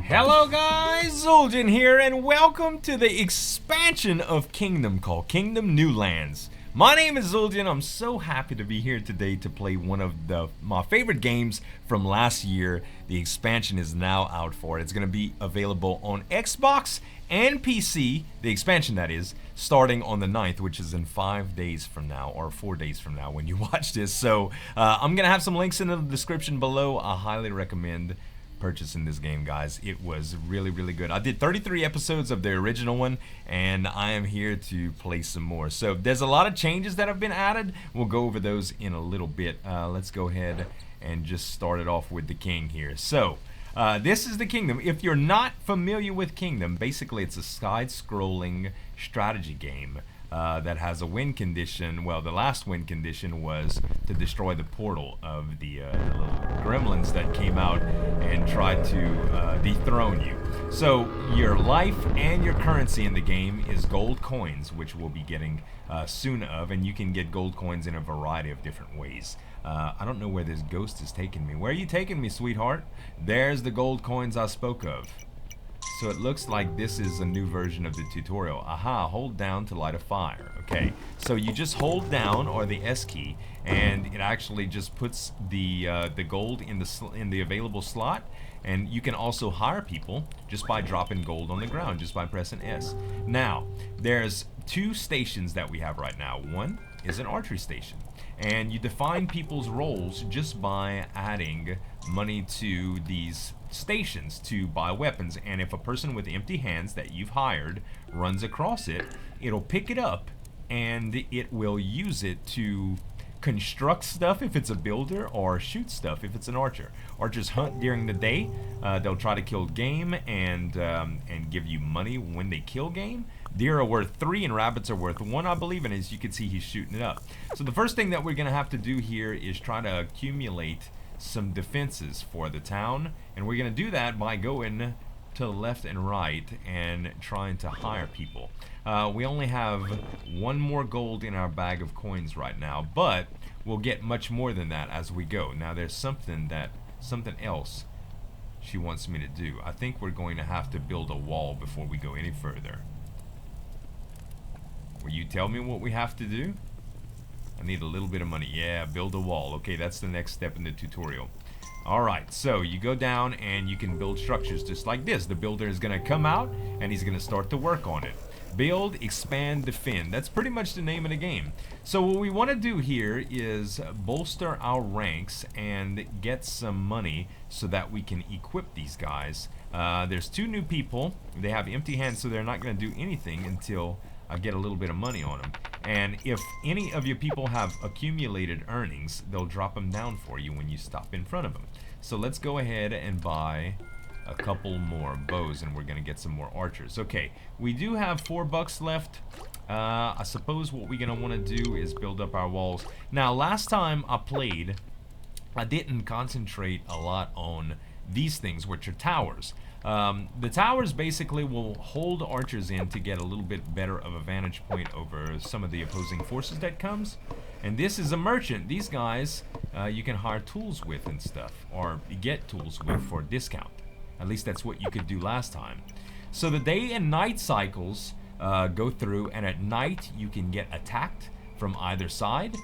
Hello guys, Zul'jin here, and welcome to the expansion of Kingdom called Kingdom New Lands. My name is Zul'jin. I'm so happy to be here today to play one of my favorite games from last year. The expansion is now out for it. It's going to be available on Xbox and PC, the expansion that is, starting on the 9th, which is in 5 days from now, or 4 days from now when you watch this. So I'm going to have some links in the description below. I highly recommend purchasing this game, guys. It was really good. I did 33 episodes of the original one, and I am here to play some more. So there's a lot of changes that have been added. We'll go over those in a little bit. Let's go ahead and just start it off with the king here. So this is the Kingdom. If you're not familiar with Kingdom, basically it's a side-scrolling strategy game that has a win condition. Well, the last win condition was to destroy the portal of the little gremlins that came out and tried to dethrone you. So your life and your currency in the game is gold coins, which we'll be getting soon of, and you can get gold coins in a variety of different ways. I don't know where this ghost is taking me. Where are you taking me, sweetheart? There's the gold coins I spoke of. So it looks like this is a new version of the tutorial. Aha, hold down to light a fire. Okay, so you just hold down, or the S key, and it actually just puts the gold in the available slot. And you can also hire people just by dropping gold on the ground, just by pressing S. Now, there's two stations that we have right now. One is an archery station, and you define people's roles just by adding money to these stations to buy weapons. And if a person with empty hands that you've hired runs across it, it'll pick it up and it will use it to construct stuff if it's a builder, or shoot stuff if it's an archer. Archers hunt during the day. They'll try to kill game and give you money when they kill game. Deer are worth 3 and rabbits are worth 1, I believe, and as you can see, he's shooting it up. So the first thing that we're gonna have to do here is try to accumulate some defenses for the town, and we're gonna do that by going to the left and right and trying to hire people. We only have 1 more gold in our bag of coins right now, but we'll get much more than that as we go. Now there's something else she wants me to do. I think we're going to have to build a wall before we go any further. Will you tell me what we have to do? I need a little bit of money. Yeah, build a wall. Okay, that's the next step in the tutorial. Alright, so you go down and you can build structures just like this. The builder is going to come out and he's going to start to work on it. Build, expand, defend. That's pretty much the name of the game. So what we want to do here is bolster our ranks and get some money so that we can equip these guys. There's 2 new people. They have empty hands, so they're not going to do anything until I get a little bit of money on them. And if any of your people have accumulated earnings, they'll drop them down for you when you stop in front of them. So let's go ahead and buy a couple more bows, and we're gonna get some more archers. Okay, we do have $4 left. I suppose what we're gonna want to do is build up our walls. Now, last time I played, I didn't concentrate a lot on these things, which are towers. The towers basically will hold archers in to get a little bit better of a vantage point over some of the opposing forces that comes. And this is a merchant. These guys you can hire tools with and stuff, or get tools with for a discount. At least that's what you could do last time. So the day and night cycles go through, and at night you can get attacked from either side.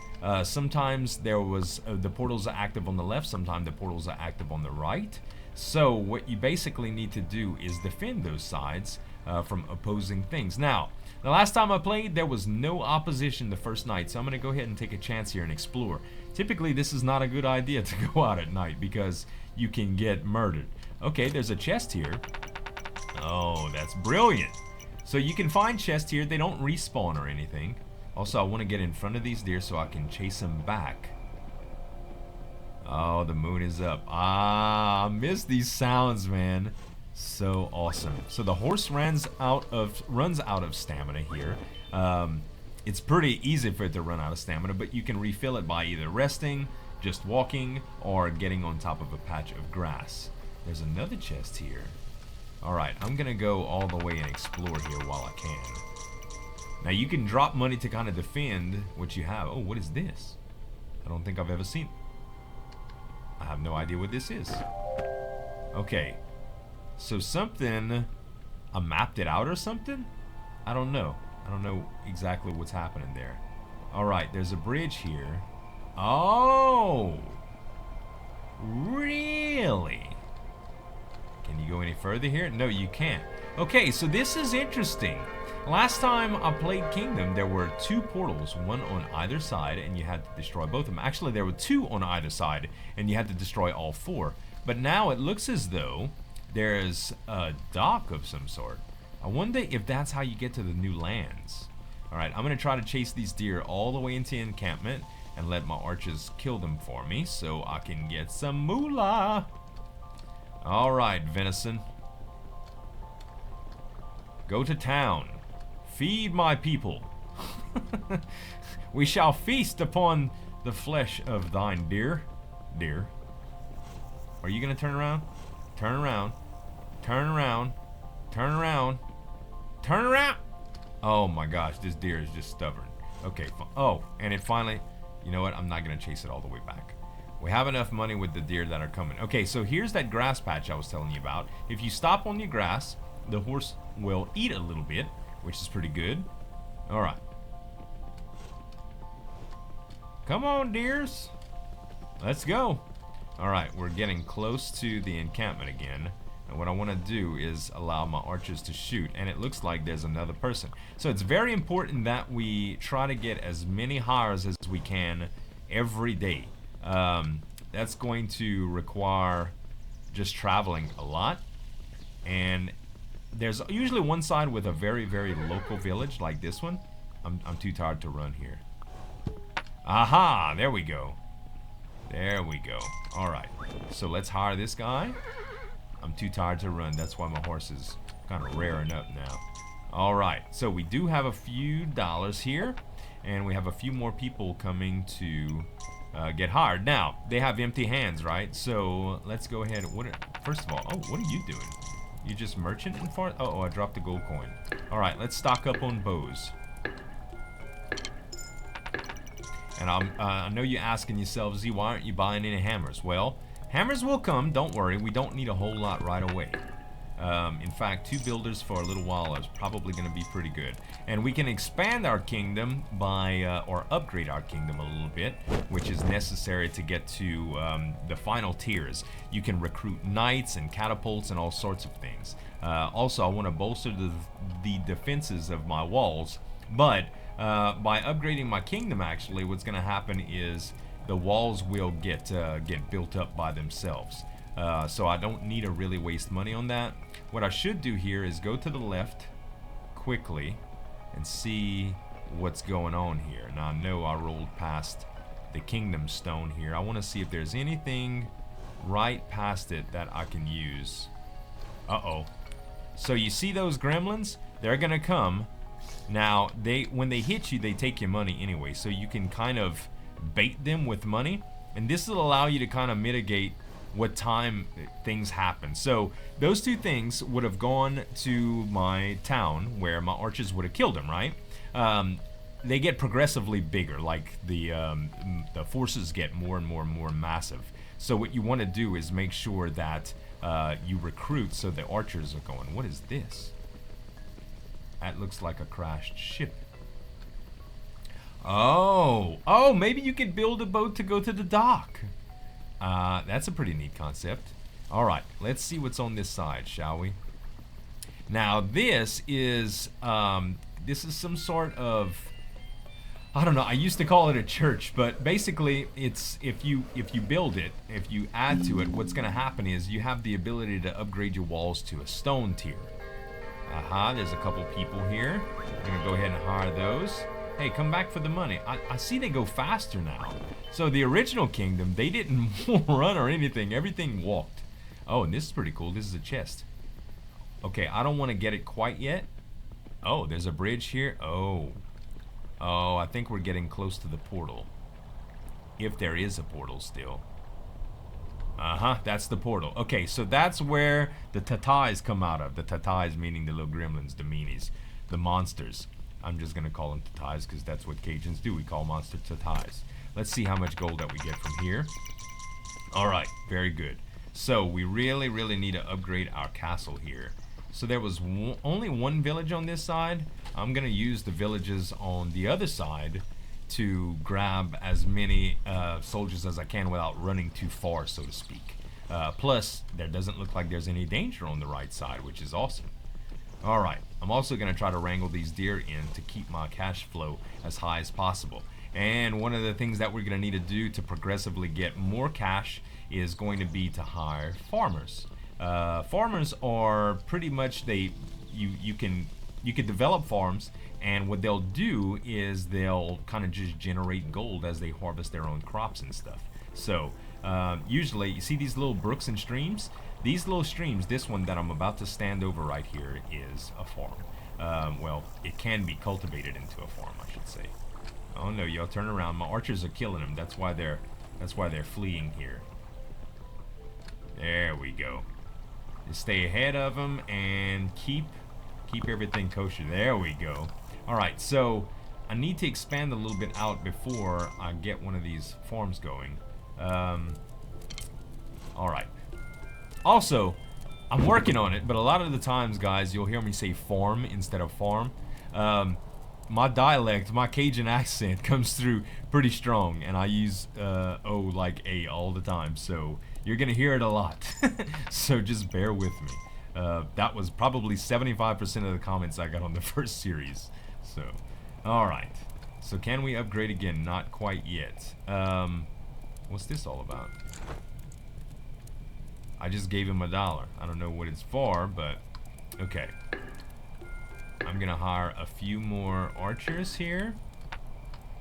Sometimes the portals are active on the left, sometimes the portals are active on the right. So what you basically need to do is defend those sides from opposing things. Now, the last time I played, there was no opposition the first night, so I'm going to go ahead and take a chance here and explore. Typically, this is not a good idea to go out at night because you can get murdered. Okay, there's a chest here. Oh, that's brilliant. So you can find chests here. They don't respawn or anything. Also, I want to get in front of these deer so I can chase them back. Oh, the moon is up. Ah, I miss these sounds, man. So awesome. So the horse runs out of stamina here. It's pretty easy for it to run out of stamina, but you can refill it by either resting, just walking, or getting on top of a patch of grass. There's another chest here. Alright, I'm gonna go all the way and explore here while I can. Now you can drop money to kind of defend what you have. Oh, what is this? I don't think I've ever seen. I have no idea what this is. Okay. So something, I mapped it out or something? I don't know. I don't know exactly what's happening there. Alright, there's a bridge here. Oh! Really? Can you go any further here? No, you can't. Okay, so this is interesting. Last time I played Kingdom, there were 2 portals, one on either side, and you had to destroy both of them. Actually, there were 2 on either side, and you had to destroy all 4. But now it looks as though there's a dock of some sort. I wonder if that's how you get to the new lands. Alright, I'm going to try to chase these deer all the way into the encampment and let my archers kill them for me so I can get some moolah. Alright, venison. Go to town. Feed my people. We shall feast upon the flesh of thine deer. Deer. Are you going to turn around? Turn around. Turn around. Turn around. Turn around. Oh my gosh, this deer is just stubborn. Okay, oh, and it finally, you know what? I'm not going to chase it all the way back. We have enough money with the deer that are coming. Okay, so here's that grass patch I was telling you about. If you stop on your grass, the horse will eat a little bit, which is pretty good. All right. Come on, deers. Let's go. All right, we're getting close to the encampment again. And what I want to do is allow my archers to shoot. And it looks like there's another person. So it's very important that we try to get as many hires as we can every day. That's going to require just traveling a lot. And there's usually one side with a very, very local village like this one. I'm too tired to run here. Aha! There we go. There we go. Alright. So let's hire this guy. I'm too tired to run. That's why my horse is kind of rearing up now. Alright. So we do have a few dollars here. And we have a few more people coming to get hired. Now, they have empty hands, right? So let's go ahead. First of all, oh, what are you doing? You just merchant and far? Oh, I dropped a gold coin. Alright, let's stock up on bows. And I know you're asking yourself, Z, why aren't you buying any hammers? Well, hammers will come, don't worry. We don't need a whole lot right away. In fact, 2 builders for a little while is probably going to be pretty good. And we can expand our kingdom by, or upgrade our kingdom a little bit, which is necessary to get to the final tiers. You can recruit knights and catapults and all sorts of things. Also, I want to bolster the defenses of my walls, but by upgrading my kingdom, actually, what's going to happen is the walls will get built up by themselves. So I don't need to really waste money on that. What I should do here is go to the left quickly and see what's going on here. Now I know I rolled past the kingdom stone here. I want to see if there's anything right past it that I can use. Uh-oh. So you see those gremlins? They're gonna come. Now, when they hit you, they take your money anyway, so you can kind of bait them with money, and this will allow you to kind of mitigate what time things happen. So those 2 things would have gone to my town where my archers would have killed them, right? They get progressively bigger, like the forces get more and more and more massive. So what you want to do is make sure that you recruit so the archers are going. What is this? That looks like a crashed ship. Oh, maybe you could build a boat to go to the dock. That's a pretty neat concept. All right, let's see what's on this side, shall we? Now, this is some sort of, I don't know. I used to call it a church, but basically, it's if you build it, if you add to it, what's going to happen is you have the ability to upgrade your walls to a stone tier. Aha, there's a couple people here. I'm gonna go ahead and hire those. Hey, come back for the money. I see they go faster now. So the original kingdom, they didn't run or anything. Everything walked. Oh, and this is pretty cool. This is a chest. Okay, I don't want to get it quite yet. Oh, there's a bridge here. Oh, I think we're getting close to the portal. If there is a portal still. That's the portal. Okay, so that's where the tatais come out of. The tatais meaning the little gremlins, the meanies, the monsters. I'm just going to call them tatais because that's what Cajuns do. We call monster tatais. Let's see how much gold that we get from here. All right, very good. So we really need to upgrade our castle here. So there was only one village on this side. I'm gonna use the villages on the other side to grab as many soldiers as I can without running too far, so to speak. Plus, there doesn't look like there's any danger on the right side, which is awesome. Alright, I'm also going to try to wrangle these deer in to keep my cash flow as high as possible. And one of the things that we're going to need to do to progressively get more cash is going to be to hire farmers. Farmers are pretty much, you can develop farms, and what they'll do is they'll kind of just generate gold as they harvest their own crops and stuff. So usually, you see these little brooks and streams? These little streams, this one that I'm about to stand over right here, is a farm. Well, it can be cultivated into a farm, I should say. Oh no, y'all turn around. My archers are killing them. That's why they're fleeing here. There we go. Just stay ahead of them and keep everything kosher. There we go. All right, so I need to expand a little bit out before I get one of these farms going. All right. Also, I'm working on it, but a lot of the times, guys, you'll hear me say farm instead of farm. My dialect, my Cajun accent comes through pretty strong, and I use O like A all the time, so you're gonna hear it a lot. So just bear with me. That was probably 75% of the comments I got on the first series. So, alright. So can we upgrade again? Not quite yet. What's this all about? I just gave him $1. I don't know what it's for, but okay. I'm gonna hire a few more archers here.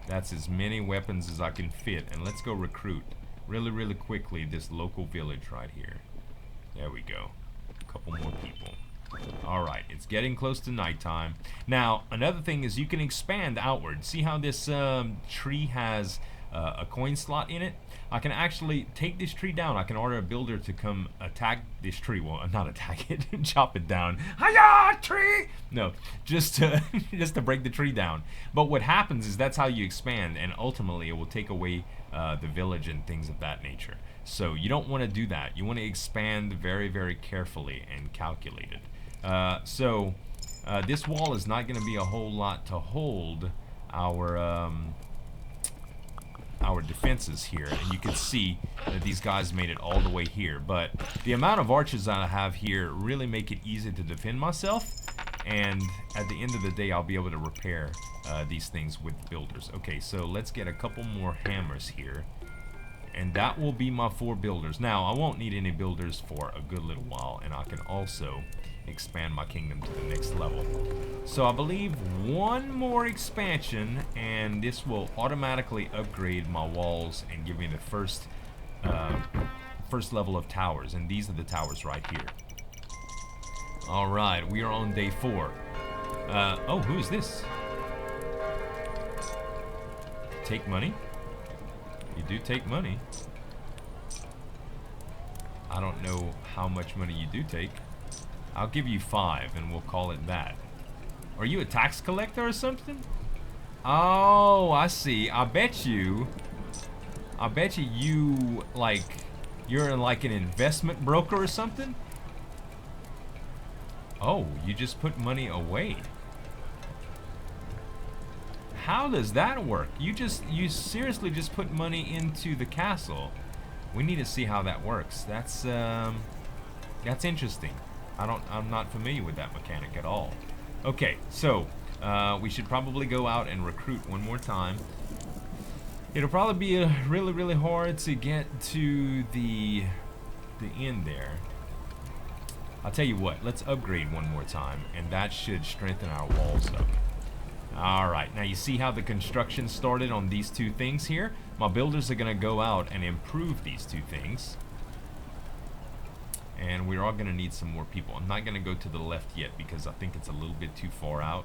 That's as many weapons as I can fit. And let's go recruit really quickly this local village right here. There we go. A couple more people. Alright, it's getting close to nighttime. Now, another thing is you can expand outward. See how this tree has a coin slot in it? I can actually take this tree down. I can order a builder to come attack this tree. Well, not attack it, chop it down. Hiya, tree! No, just to break the tree down. But what happens is that's how you expand, and ultimately it will take away the village and things of that nature. So you don't want to do that. You want to expand very carefully and calculated. So this wall is not going to be a whole lot to hold our defenses here, and you can see that these guys made it all the way here, but the amount of archers that I have here really make it easy to defend myself, and at the end of the day I'll be able to repair these things with builders. Okay, so let's get a couple more hammers here, and that will be my 4 builders. Now I won't need any builders for a good little while, and I can also expand my kingdom to the next level. So I believe one more expansion and this will automatically upgrade my walls and give me the first level of towers, and these are the towers right here. Alright, we are on day 4. Oh, who is this? Take money? You do take money. I don't know how much money you do take. I'll give you 5 and we'll call it that. Are you a tax collector or something? Oh, I see. I bet you you're like an investment broker or something? Oh, you just put money away. How does that work? You seriously just put money into the castle. We need to see how that works. That's interesting. I'm not familiar with that mechanic at all. Okay, so we should probably go out and recruit one more time. It'll probably be really hard to get to the end there. I'll tell you what, let's upgrade one more time, and that should strengthen our walls up. Alright, now you see how the construction started on these 2 things here? My builders are going to go out and improve these 2 things. And we're all going to need some more people. I'm not going to go to the left yet because I think it's a little bit too far out.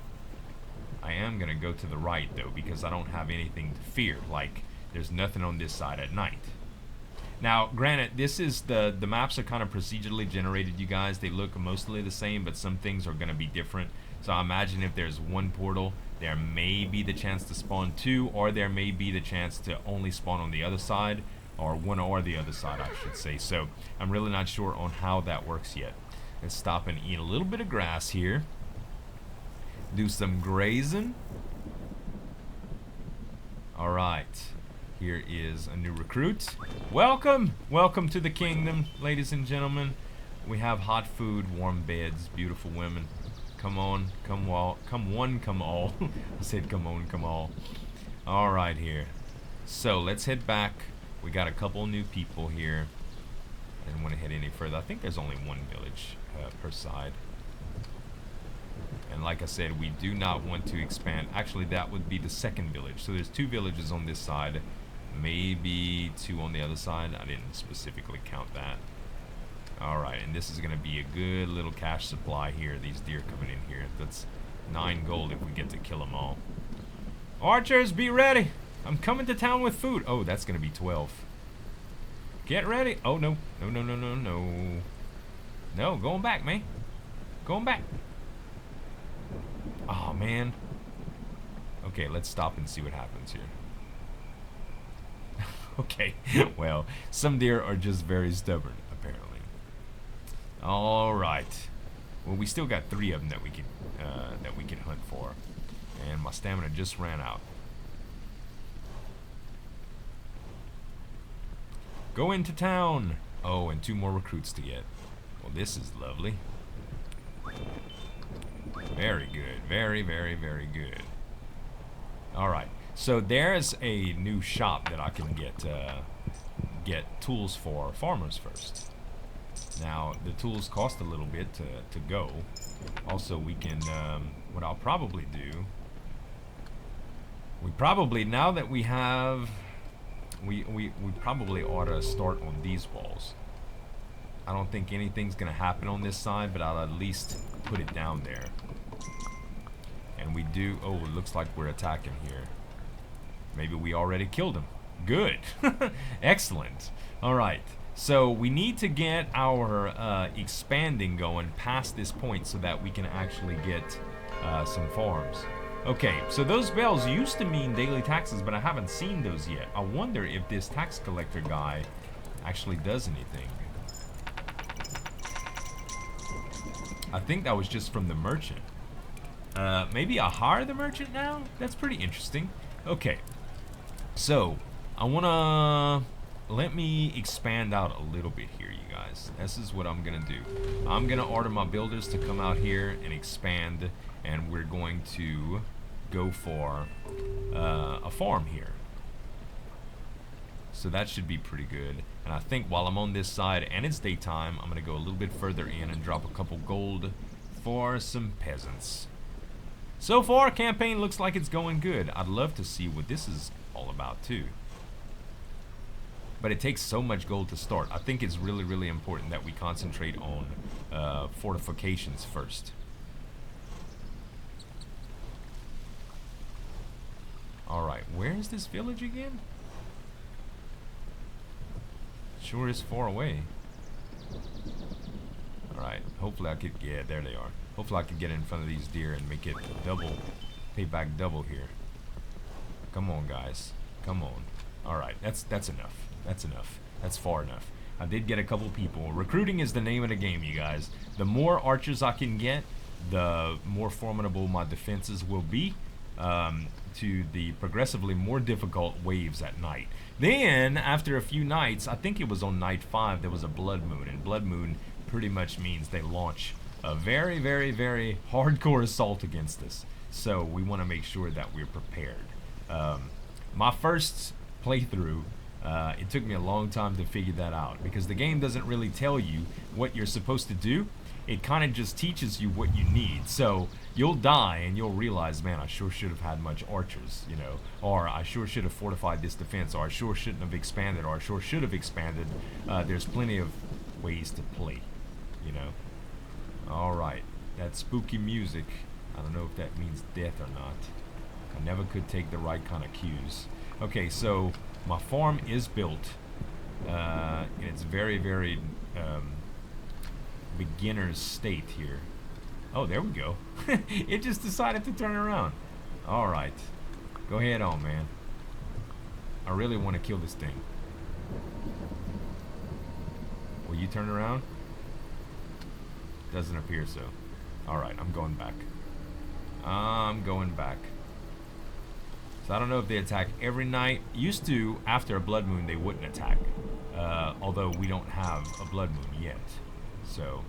I am going to go to the right though because I don't have anything to fear. Like, there's nothing on this side at night. Now, granted, this is the maps are kind of procedurally generated, you guys. They look mostly the same, but some things are going to be different. So I imagine if there's 1 portal, there may be the chance to spawn 2, or there may be the chance to only spawn on the other side. or one or the other side, I should say. So I'm really not sure on how that works yet. Let's stop and eat a little bit of grass here. Do some grazing. All right. Here is a new recruit. Welcome! Welcome to the kingdom, ladies and gentlemen. We have hot food, warm beds, beautiful women. Come on, come all. Come one, come all. I said come on, come all. All right here. So let's head back. We got a couple new people here. I didn't want to head any further. I think there's only one village per side. And like I said, we do not want to expand. Actually, that would be the second village. So there's 2 villages on this side. Maybe 2 on the other side. I didn't specifically count that. Alright, and this is going to be a good little cash supply here. These deer coming in here. That's 9 gold if we get to kill them all. Archers, be ready. I'm coming to town with food. Oh, that's going to be 12. Get ready. Oh, no. No, no, no, no, no. No, going back, man. Going back. Oh, man. Okay, let's stop and see what happens here. Okay, well, some deer are just very stubborn, apparently. All right. Well, we still got 3 of them that we can hunt for, and my stamina just ran out. Go into town. Oh, and 2 more recruits to get. Well, this is lovely. Very good. Very, very, very good. All right. So there's a new shop that I can get tools for farmers first. Now the tools cost a little bit to go. Also, we can what I'll probably do. We probably, now that we have, we probably ought to start on these walls. I don't think anything's gonna happen on this side, but I'll at least put it down there. And we do. Oh, it looks like we're attacking here. Maybe we already killed him. Good. Excellent. All right. So we need to get our expanding going past this point so that we can actually get some farms. Okay, so those bells used to mean daily taxes, but I haven't seen those yet. I wonder if this tax collector guy actually does anything. I think that was just from the merchant. Maybe I hire the merchant now? That's pretty interesting. Okay. So, I wanna, let me expand out a little bit here, you guys. This is what I'm gonna do. I'm gonna order my builders to come out here and expand, and we're going to go for a farm here. So that should be pretty good. And I think while I'm on this side and it's daytime, I'm gonna go a little bit further in and drop a couple gold for some peasants. So far, campaign looks like it's going good. I'd love to see what this is all about too. But it takes so much gold to start. I think it's really, really important that we concentrate on fortifications first. Alright, where is this village again? Sure is far away. Alright, hopefully I could, yeah, there they are. Hopefully I could get in front of these deer and make it double, pay back double here. Come on, guys. Come on. Alright, that's enough. That's enough. That's far enough. I did get a couple people. Recruiting is the name of the game, you guys. The more archers I can get, the more formidable my defenses will be to the progressively more difficult waves at night. Then, after a few nights, I think it was on night 5, there was a blood moon. And blood moon pretty much means they launch a very, very, very hardcore assault against us. So we want to make sure that we're prepared. My first playthrough, it took me a long time to figure that out because the game doesn't really tell you what you're supposed to do. It kind of just teaches you what you need. So you'll die and you'll realize, man, I sure should have had much archers, you know, or I sure should have fortified this defense, or I sure shouldn't have expanded, or I sure should have expanded. There's plenty of ways to play, you know. All right, that spooky music, I don't know if that means death or not. I never could take the right kind of cues. Okay, so my farm is built. And it's very, very beginner's state here. Oh, there we go. It just decided to turn around. All right, go ahead on, man. I really want to kill this thing. you turn around? Doesn't appear so. Alright, I'm going back. I'm going back. So I don't know if they attack every night. Used to, after a blood moon, they wouldn't attack. Although we don't have a blood moon yet. So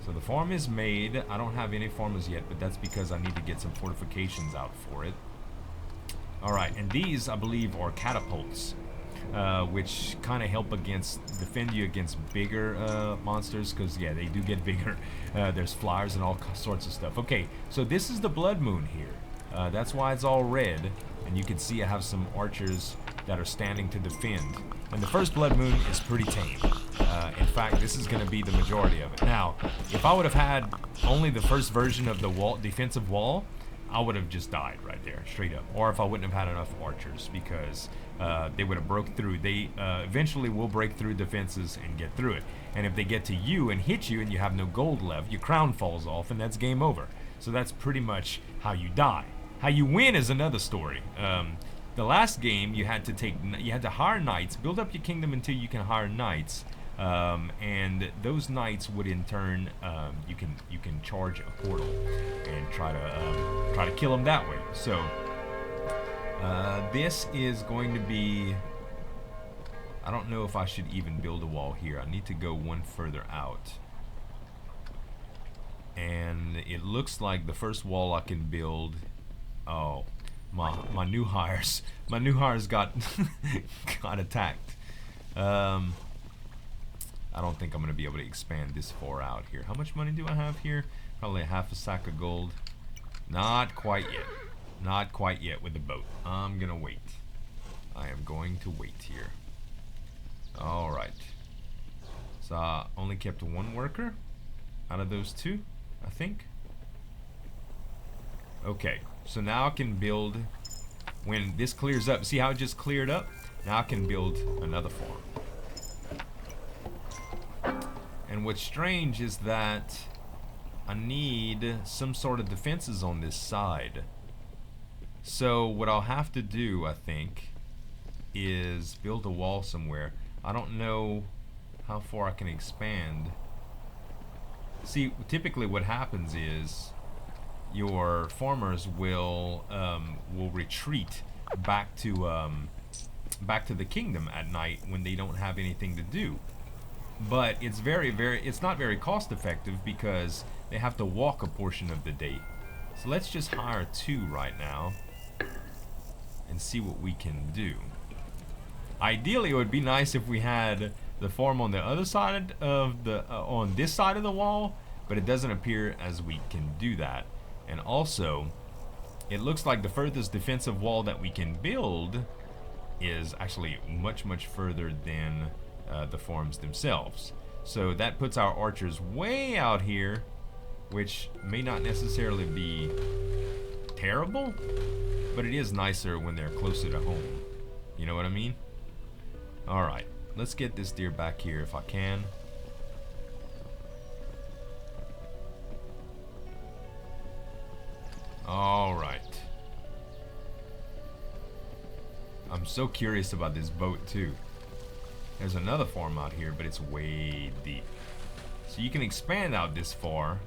the farm is made. I don't have any farmers yet, but that's because I need to get some fortifications out for it. Alright, and these, I believe, are catapults. Which kind of help defend you against bigger monsters, because yeah, they do get bigger. There's flyers and all sorts of stuff. Okay, so this is the blood moon here. That's why it's all red, and you can see I have some archers that are standing to defend. And the first blood moon is pretty tame. In fact, this is going to be the majority of it. Now, if I would have had only the first version of the defensive wall, I would have just died right there, straight up. Or if I wouldn't have had enough archers, because they would have broke through. They eventually will break through defenses and get through it. And if they get to you and hit you and you have no gold left, your crown falls off and that's game over. So that's pretty much how you die. How you win is another story. The last game you had to hire knights, build up your kingdom until you can hire knights. And those knights would in turn, you can charge a portal and try to kill them that way. So this is going to be. I don't know if I should even build a wall here. I need to go one further out. And it looks like the first wall I can build. Oh, my new hires. My new hires got got attacked. I don't think I'm going to be able to expand this far out here. How much money do I have here? Probably half a sack of gold. Not quite yet. Not quite yet with the boat. I'm going to wait. I am going to wait here. Alright. So I only kept one worker out of those two, I think. Okay. So now I can build, when this clears up, see how it just cleared up? Now I can build another farm. And what's strange is that I need some sort of defenses on this side. So what I'll have to do, I think, is build a wall somewhere. I don't know how far I can expand. See, typically what happens is your farmers will retreat back to the kingdom at night when they don't have anything to do. But it's it's not very cost effective because they have to walk a portion of the day. So let's just hire 2 right now and see what we can do. Ideally, it would be nice if we had the farm on the other side of the on this side of the wall, but it doesn't appear as we can do that. And also, it looks like the furthest defensive wall that we can build is actually much further than the farms themselves. So that puts our archers way out here, which may not necessarily be terrible, but it is nicer when they're closer to home. You know what I mean? Alright, let's get this deer back here if I can. Alright. I'm so curious about this boat too. There's another farm out here, but it's way deep. So you can expand out this far,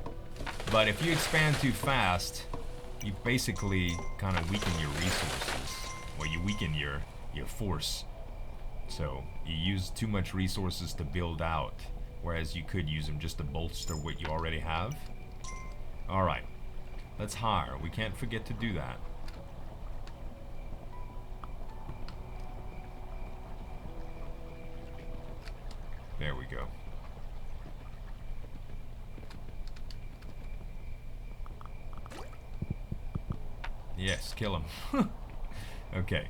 but if you expand too fast, you basically kind of weaken your resources, or you weaken your force. So you use too much resources to build out, whereas you could use them just to bolster what you already have. Alright, let's hire. We can't forget to do that. There we go. Yes, kill him. Okay.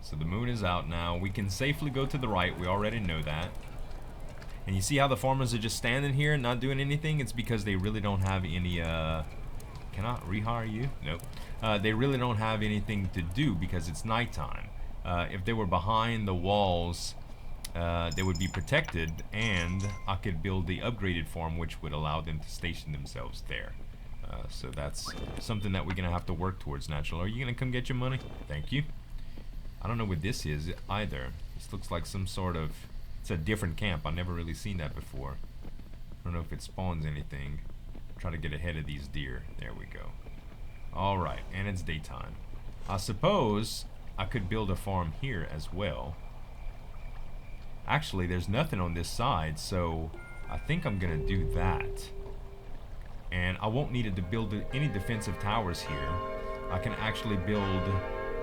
So the moon is out now. We can safely go to the right. We already know that. And you see how the farmers are just standing here and not doing anything? It's because they really don't have any, can I rehire you? Nope. They really don't have anything to do because it's nighttime. If they were behind the walls, they would be protected, and I could build the upgraded farm, which would allow them to station themselves there. So that's something that we're going to have to work towards, Natural. Are you going to come get your money? Thank you. I don't know what this is either. This looks like some sort of It's a different camp. I've never really seen that before. I don't know if it spawns anything. Try to get ahead of these deer. There we go. Alright, and it's daytime. I suppose I could build a farm here as well. Actually, there's nothing on this side, so I think I'm gonna do that. And I won't need to build any defensive towers here. I can actually build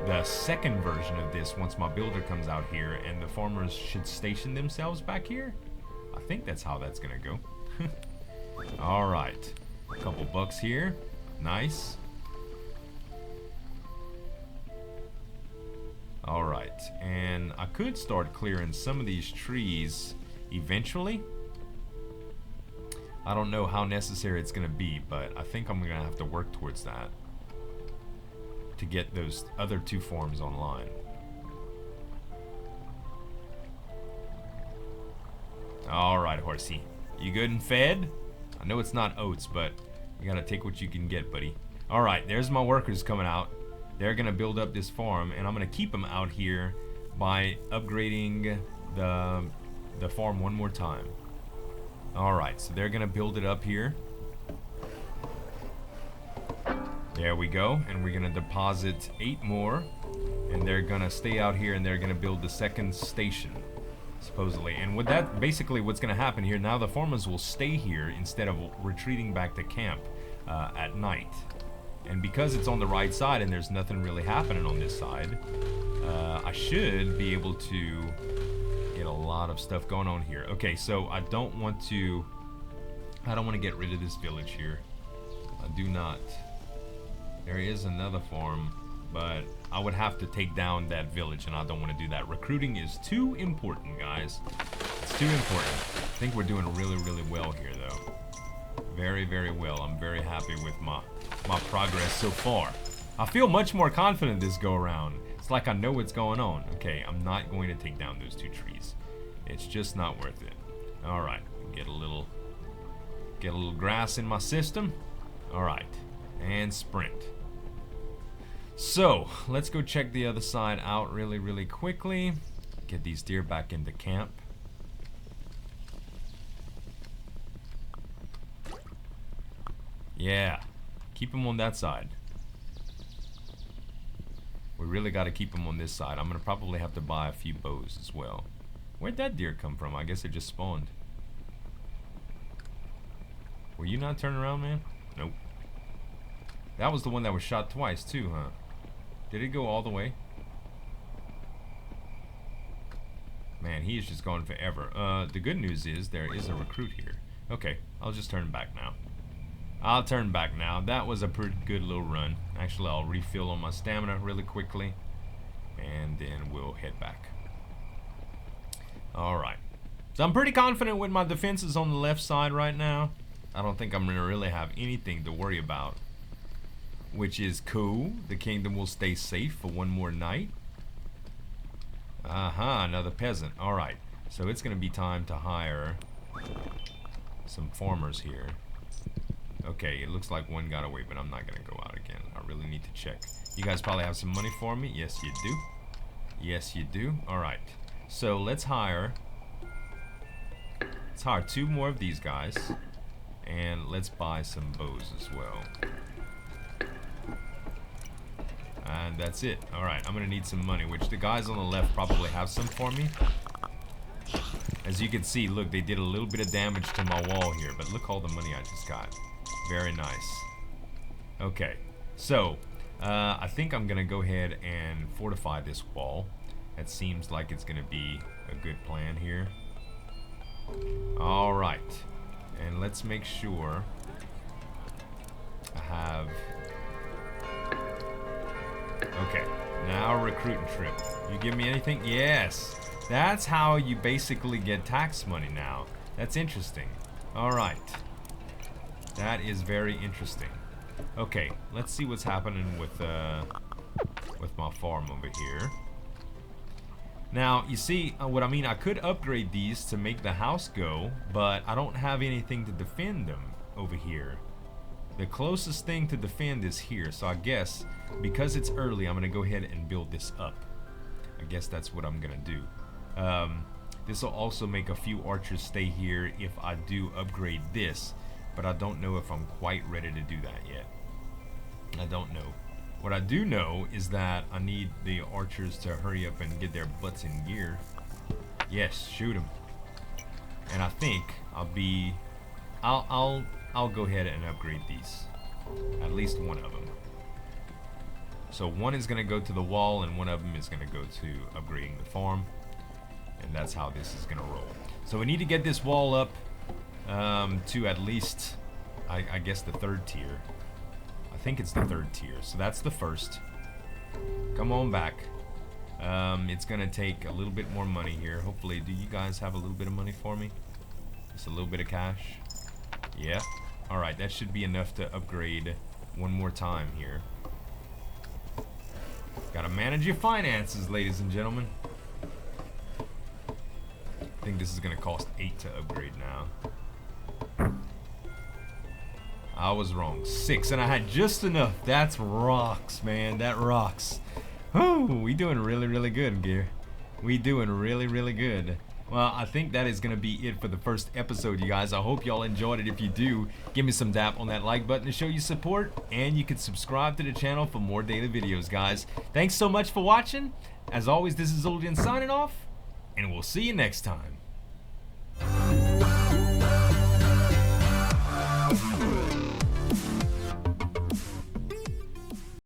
the second version of this once my builder comes out here, and the farmers should station themselves back here. I think that's how that's gonna go. Alright, a couple bucks here. Nice. Alright, and I could start clearing some of these trees eventually. I don't know how necessary it's going to be, but I think I'm going to have to work towards that to get those other two farms online. Alright, horsey. You good and fed? I know it's not oats, but you got to take what you can get, buddy. Alright, there's my workers coming out. They're going to build up this farm, and I'm going to keep them out here by upgrading the farm one more time. Alright, so they're going to build it up here. There we go, and we're going to deposit 8 more, and they're going to stay out here, and they're going to build the second station, supposedly. And with that, basically what's going to happen here, now the farmers will stay here instead of retreating back to camp at night. And because it's on the right side and there's nothing really happening on this side, I should be able to get a lot of stuff going on here. Okay, so I don't want to get rid of this village here. I do not. There is another farm, but I would have to take down that village, and I don't want to do that. Recruiting is too important, guys. It's too important. I think we're doing really, really well here, though. Very, very well. I'm very happy with my progress so far. I feel much more confident this go around. It's like I know what's going on. Okay, I'm not going to take down those 2 trees. It's just not worth it. Alright, get a little grass in my system. Alright, and sprint. So, let's go check the other side out really, really quickly. Get these deer back into camp. Yeah, keep them on that side. We really got to keep them on this side. I'm going to probably have to buy a few bows as well. Where'd that deer come from? I guess it just spawned. Were you not turning around, man? Nope. That was the one that was shot twice too, huh? Did it go all the way? Man, he is just gone forever. The good news is there is a recruit here. Okay, I'll just turn back now. I'll turn back now. That was a pretty good little run. Actually, I'll refill on my stamina really quickly, and then we'll head back. Alright. So I'm pretty confident with my defenses on the left side right now. I don't think I'm going to really have anything to worry about, which is cool. The kingdom will stay safe for one more night. Aha, another peasant. Alright. So it's going to be time to hire some farmers here. Okay, it looks like one got away, but I'm not going to go out again. I really need to check. You guys probably have some money for me? Yes, you do. Yes, you do. Alright. So, let's hire 2 more of these guys. And let's buy some bows as well. And that's it. Alright, I'm going to need some money, which the guys on the left probably have some for me. As you can see, look, they did a little bit of damage to my wall here, but look all the money I just got. Very nice. Okay, so I think I'm gonna go ahead and fortify this wall. That seems like it's gonna be a good plan here. Alright, and let's make sure I have... Okay, now recruiting trip. You give me anything? Yes! That's how you basically get tax money now. That's interesting. Alright. That is very interesting. Okay, let's see what's happening with my farm over here. Now, you see what I mean? I could upgrade these to make the house go, but I don't have anything to defend them over here. The closest thing to defend is here, so I guess because it's early, I'm gonna go ahead and build this up. I guess that's what I'm gonna do. This will also make a few archers stay here if I do upgrade this, but I don't know if I'm quite ready to do that yet. I don't know. What I do know is that I need the archers to hurry up and get their butts in gear. Yes, shoot them. And I think I'll go ahead and upgrade these. At least one of them. So one is gonna go to the wall and one of them is gonna go to upgrading the farm. And that's how this is gonna roll. So we need to get this wall up to at least, I guess, the 3rd tier. I think it's the 3rd tier. So that's the first. Come on back. It's gonna take a little bit more money here. Hopefully, do you guys have a little bit of money for me? Just a little bit of cash. Yeah. All right, that should be enough to upgrade one more time here. Gotta manage your finances, ladies and gentlemen. I think this is gonna cost 8 to upgrade now. I was wrong. 6, and I had just enough. That's rocks, man. That rocks. Whew, we doing really, really good, gear. We doing really, really good. Well, I think that is gonna be it for the first episode, you guys. I hope y'all enjoyed it. If you do, give me some dap on that like button to show you support, and you can subscribe to the channel for more daily videos, guys. Thanks so much for watching. As always, this is Zoldian signing off, and we'll see you next time.